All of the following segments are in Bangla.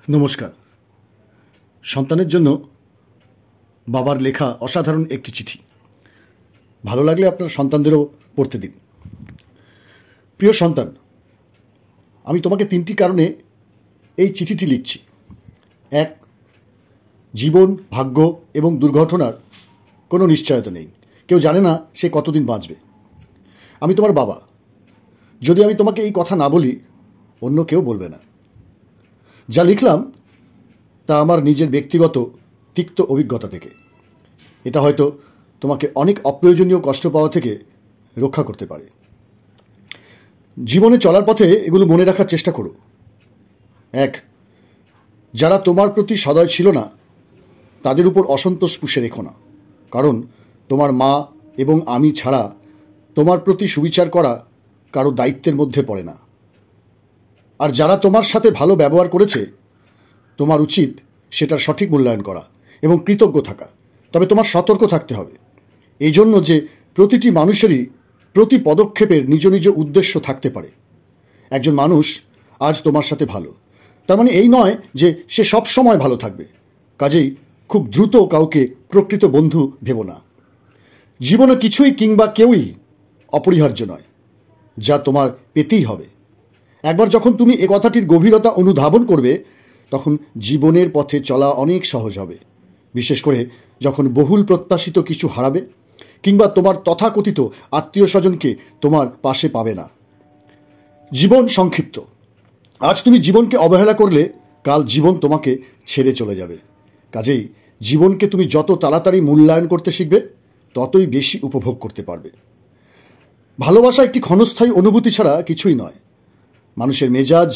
নমস্কার। সন্তানের জন্য বাবার লেখা অসাধারণ একটি চিঠি। ভালো লাগলে আপনার সন্তানদেরও পড়তে দিন। প্রিয় সন্তান, আমি তোমাকে 3টি কারণে এই চিঠিটি লিখছি। 1, জীবন, ভাগ্য এবং দুর্ঘটনার কোনো নিশ্চয়তা নেই। কেউ জানে না সে কতদিন বাঁচবে। আমি তোমার বাবা। যদি আমি তোমাকে এই কথা না বলি, অন্য কেউ বলবে না। যা লিখলাম তা আমার নিজের ব্যক্তিগত তিক্ত অভিজ্ঞতা থেকে। এটা হয়তো তোমাকে অনেক অপ্রয়োজনীয় কষ্ট পাওয়া থেকে রক্ষা করতে পারে। জীবনে চলার পথে এগুলো মনে রাখার চেষ্টা করো। 1, যারা তোমার প্রতি সদয় ছিল না তাদের উপর অসন্তোষ পুষে রেখো না, কারণ তোমার মা এবং আমি ছাড়া তোমার প্রতি সুবিচার করা কারো দায়িত্বের মধ্যে পড়ে না। আর যারা তোমার সাথে ভালো ব্যবহার করেছে, তোমার উচিত সেটার সঠিক মূল্যায়ন করা এবং কৃতজ্ঞ থাকা। তবে তোমার সতর্ক থাকতে হবে, এই জন্য যে প্রতিটি মানুষেরই প্রতি পদক্ষেপের নিজ নিজ উদ্দেশ্য থাকতে পারে। একজন মানুষ আজ তোমার সাথে ভালো, তার মানে এই নয় যে সে সব সময় ভালো থাকবে। কাজেই খুব দ্রুত কাউকে প্রকৃত বন্ধু ভেবো না। জীবনে কিছুই কিংবা কেউই অপরিহার্য নয়, যা তোমার পেতেই হবে। একবার যখন তুমি এ কথাটির গভীরতা অনুধাবন করবে, তখন জীবনের পথে চলা অনেক সহজ হবে। বিশেষ করে যখন বহুল প্রত্যাশিত কিছু হারাবে কিংবা তোমার তথাকথিত আত্মীয় স্বজনকে তোমার পাশে পাবে না। জীবন সংক্ষিপ্ত। আজ তুমি জীবনকে অবহেলা করলে কাল জীবন তোমাকে ছেড়ে চলে যাবে। কাজেই জীবনকে তুমি যত তাড়াতাড়ি মূল্যায়ন করতে শিখবে, ততই বেশি উপভোগ করতে পারবে। ভালোবাসা একটি ক্ষণস্থায়ী অনুভূতি ছাড়া কিছুই নয়। মানুষের মেজাজ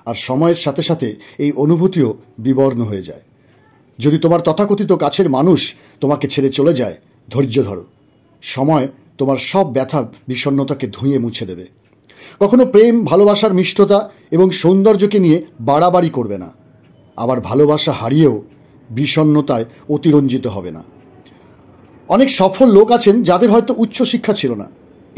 আর সময়ের সাথে সাথে এই অনুভূতিও বিবর্ণ হয়ে যায়। যদি তোমার তথাকথিত কাছের মানুষ তোমাকে ছেড়ে চলে যায়, ধৈর্য ধরো। সময় তোমার সব ব্যথা বিষণ্ণতাকে ধুয়ে মুছে দেবে। কখনো প্রেম, ভালোবাসার মিষ্টতা এবং সৌন্দর্যকে নিয়ে বাড়াবাড়ি করবে না। আবার ভালোবাসা হারিয়েও বিষণ্ণতায় অতিরঞ্জিত হবে না। অনেক সফল লোক আছেন যাদের হয়তো উচ্চশিক্ষা ছিল না।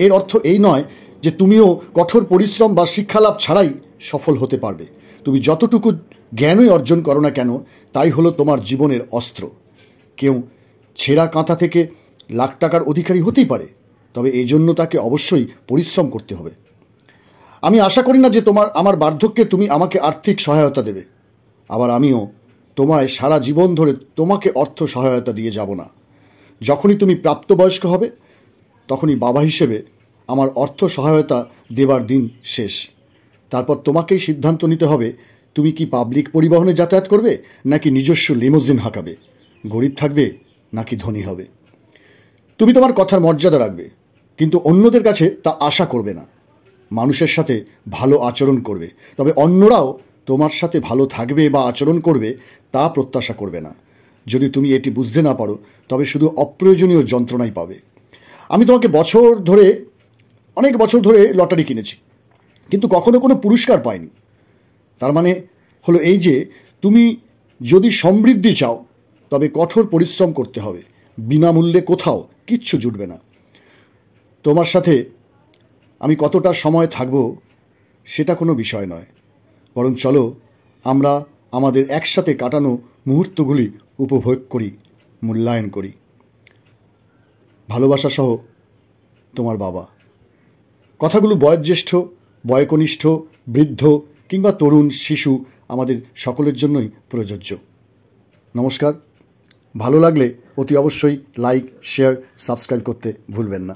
এর অর্থ এই নয় যে তুমিও কঠোর পরিশ্রম বা শিক্ষালাভ ছাড়াই সফল হতে পারবে। তুমি যতটুকু জ্ঞানই অর্জন করো না কেন, তাই হলো তোমার জীবনের অস্ত্র। কেউ ছেঁড়া কাঁথা থেকে লাখ টাকার অধিকারী হতেই পারে, তবে এই জন্য তাকে অবশ্যই পরিশ্রম করতে হবে। আমি আশা করি না যে আমার বার্ধক্যে তুমি আমাকে আর্থিক সহায়তা দেবে। আবার আমিও তোমায় সারা জীবন ধরে তোমাকে অর্থ সহায়তা দিয়ে যাব না। যখনই তুমি প্রাপ্তবয়স্ক হবে, তখনই বাবা হিসেবে আমার অর্থ সহায়তা দেবার দিন শেষ। তারপর তোমাকেই সিদ্ধান্ত নিতে হবে, তুমি কি পাবলিক পরিবহনে যাতায়াত করবে নাকি নিজস্ব লিমোজিন হাঁকাবে, গরিব থাকবে নাকি ধনী হবে। তুমি তোমার কথার মর্যাদা রাখবে, কিন্তু অন্যদের কাছে তা আশা করবে না। মানুষের সাথে ভালো আচরণ করবে, তবে অন্যরাও তোমার সাথে ভালো থাকবে বা আচরণ করবে তা প্রত্যাশা করবে না। যদি তুমি এটি বুঝতে না পারো, তবে শুধু অপ্রয়োজনীয় যন্ত্রণাই পাবে। আমি তোমাকে অনেক বছর ধরে লটারি কিনেছি, কিন্তু কখনো কোনো পুরস্কার পাইনি। তার মানে হলো এই যে তুমি যদি সমৃদ্ধি চাও, তবে কঠোর পরিশ্রম করতে হবে। বিনামূল্যে কোথাও কিচ্ছু জুটবে না। তোমার সাথে আমি কতটা সময় থাকব সেটা কোনো বিষয় নয়, বরং চলো আমরা আমাদের একসাথে কাটানো মুহূর্তগুলি উপভোগ করি, মূল্যায়ন করি। ভালোবাসা সহ, তোমার বাবা। কথাগুলো বয়োজ্যেষ্ঠ, বয়কনিষ্ঠ, বৃদ্ধ কিংবা তরুণ, শিশু, আমাদের সকলের জন্যই প্রযোজ্য। নমস্কার। ভালো লাগলে অতি অবশ্যই লাইক, শেয়ার, সাবস্ক্রাইব করতে ভুলবেন না।